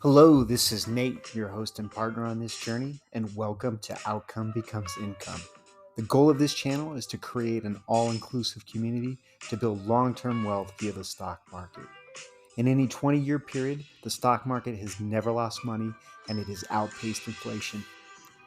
Hello, this is Nate, your host and partner on this journey, and welcome to Outcome Becomes Income. The goal of this channel is to create an all inclusive community to build long term wealth via the stock market. In any 20-year period, the stock market has never lost money and it has outpaced inflation.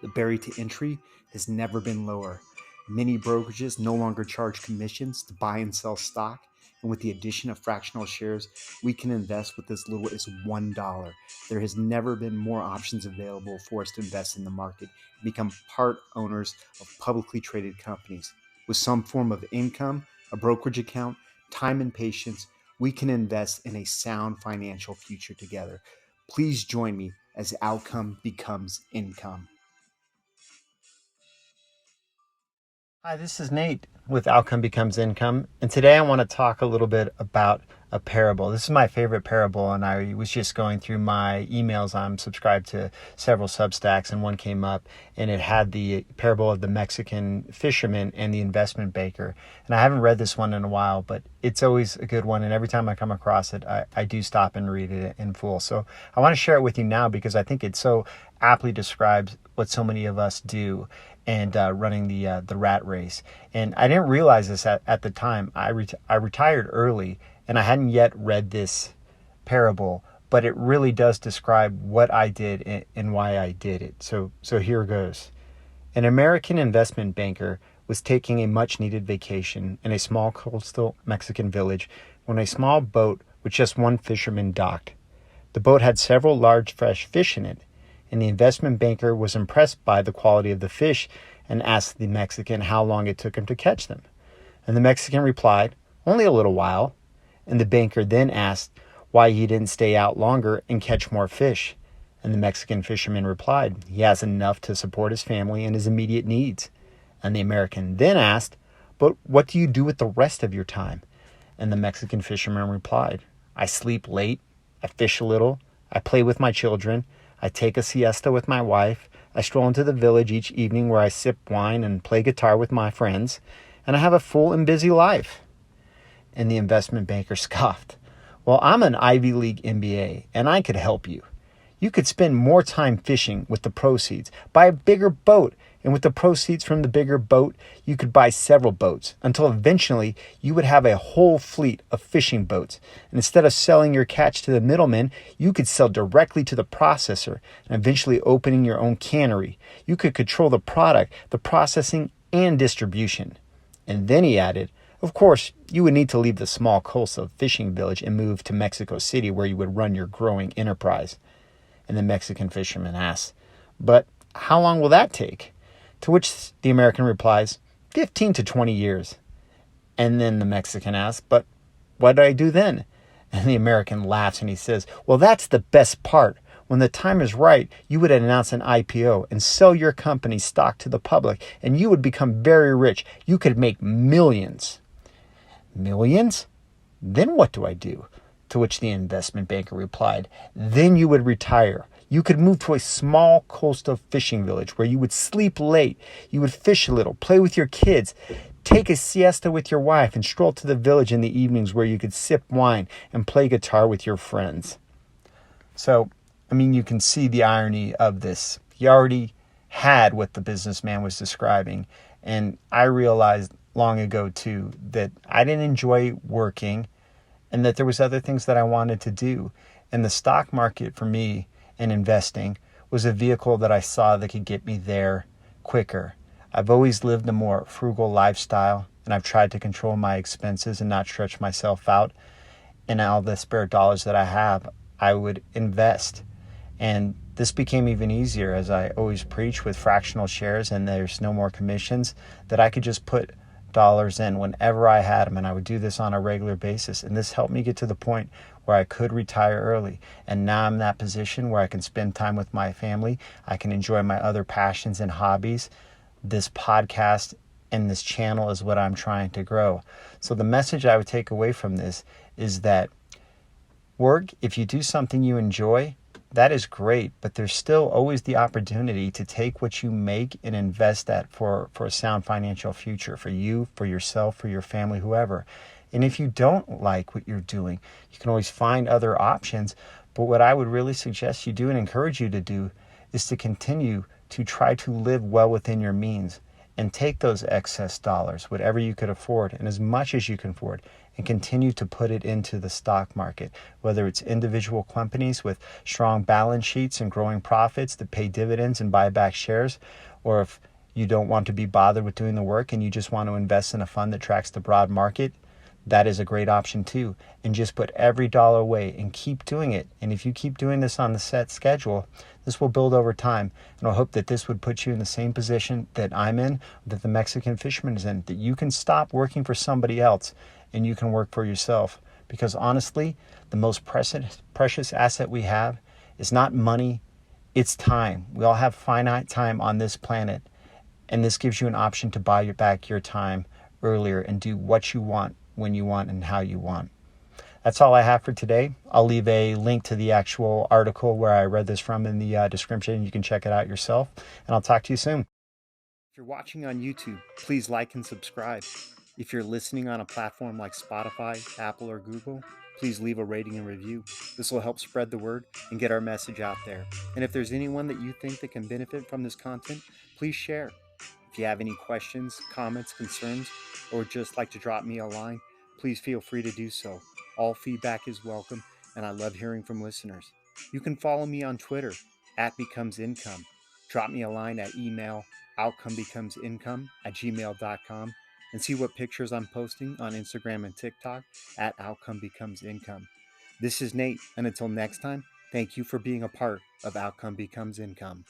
The barrier to entry has never been lower. Many brokerages no longer charge commissions to buy and sell stock, and with the addition of fractional shares, we can invest with as little as $1. There has never been more options available for us to invest in the market and become part owners of publicly traded companies. With some form of income, a brokerage account, time, and patience, we can invest in a sound financial future together. Please join me as outcome becomes income. Hi, this is Nate with Outcome Becomes Income, and today I want to talk a little bit about a parable. This is my favorite parable, and I was just going through my emails. I'm subscribed to several Substacks, and one came up, and it had the parable of the Mexican fisherman and the investment banker. And I haven't read this one in a while, but it's always a good one, and every time I come across it, I do stop and read it in full. So I want to share it with you now because I think it so aptly describes what so many of us do and running the rat race. And I didn't realize this at the time. I retired early, and I hadn't yet read this parable, but it really does describe what I did and why I did it. So here goes. An American investment banker was taking a much-needed vacation in a small coastal Mexican village when a small boat with just one fisherman docked. The boat had several large fresh fish in it, and the investment banker was impressed by the quality of the fish and asked the Mexican how long it took him to catch them. And the Mexican replied, "Only a little while." And the banker then asked why he didn't stay out longer and catch more fish. And the Mexican fisherman replied, "He has enough to support his family and his immediate needs." And the American then asked, "But what do you do with the rest of your time?" And the Mexican fisherman replied, "I sleep late, I fish a little, I play with my children, I take a siesta with my wife, I stroll into the village each evening where I sip wine and play guitar with my friends, and I have a full and busy life." And the investment banker scoffed, "Well, I'm an Ivy League MBA, and I could help you. You could spend more time fishing with the proceeds, buy a bigger boat, and with the proceeds from the bigger boat, you could buy several boats until eventually you would have a whole fleet of fishing boats. And instead of selling your catch to the middleman, you could sell directly to the processor and eventually opening your own cannery. You could control the product, the processing, and distribution." And then he added, "Of course, you would need to leave the small coastal fishing village and move to Mexico City where you would run your growing enterprise." And the Mexican fisherman asks, "But how long will that take?" To which the American replies, 15 to 20 years. And then the Mexican asks, "But what do I do then?" And the American laughs and he says, "Well, that's the best part. When the time is right, you would announce an IPO and sell your company's stock to the public, and you would become very rich. You could make millions." "Millions? Then what do I do?" To which the investment banker replied, "Then you would retire. You could move to a small coastal fishing village where you would sleep late. You would fish a little, play with your kids, take a siesta with your wife, and stroll to the village in the evenings where you could sip wine and play guitar with your friends." So, you can see the irony of this. He already had what the businessman was describing. And I realized long ago, too, that I didn't enjoy working and that there was other things that I wanted to do. And the stock market for me and investing was a vehicle that I saw that could get me there quicker. I've always lived a more frugal lifestyle, and I've tried to control my expenses and not stretch myself out. And all the spare dollars that I have, I would invest. And this became even easier as I always preach with fractional shares and there's no more commissions, that I could just put dollars in whenever I had them, and I would do this on a regular basis. And this helped me get to the point where I could retire early. And now I'm in that position where I can spend time with my family. I can enjoy my other passions and hobbies. This podcast and this channel is what I'm trying to grow. So the message I would take away from this is that work, if you do something you enjoy, that is great, but there's still always the opportunity to take what you make and invest that for a sound financial future for you, for yourself, for your family, whoever. And if you don't like what you're doing, you can always find other options. But what I would really suggest you do and encourage you to do is to continue to try to live well within your means and take those excess dollars, whatever you could afford and as much as you can afford, and continue to put it into the stock market, whether it's individual companies with strong balance sheets and growing profits that pay dividends and buy back shares, or if you don't want to be bothered with doing the work and you just want to invest in a fund that tracks the broad market, that is a great option too. And just put every dollar away and keep doing it. And if you keep doing this on the set schedule, this will build over time. And I hope that this would put you in the same position that I'm in, that the Mexican fisherman is in, that you can stop working for somebody else and you can work for yourself. Because honestly, the most precious asset we have is not money, it's time. We all have finite time on this planet. And this gives you an option to buy back your time earlier and do what you want, when you want, and how you want. That's all I have for today. I'll leave a link to the actual article where I read this from in the description. You can check it out yourself, and I'll talk to you soon. If you're watching on YouTube, please like and subscribe. If you're listening on a platform like Spotify, Apple, or Google, please leave a rating and review. This will help spread the word and get our message out there. And if there's anyone that you think that can benefit from this content, please share. If you have any questions, comments, concerns, or just like to drop me a line, please feel free to do so. All feedback is welcome, and I love hearing from listeners. You can follow me on Twitter @BecomesIncome. Drop me a line at email outcomebecomesincome@gmail.com and see what pictures I'm posting on Instagram and TikTok @OutcomeBecomesIncome. This is Nate, and until next time, thank you for being a part of Outcome Becomes Income.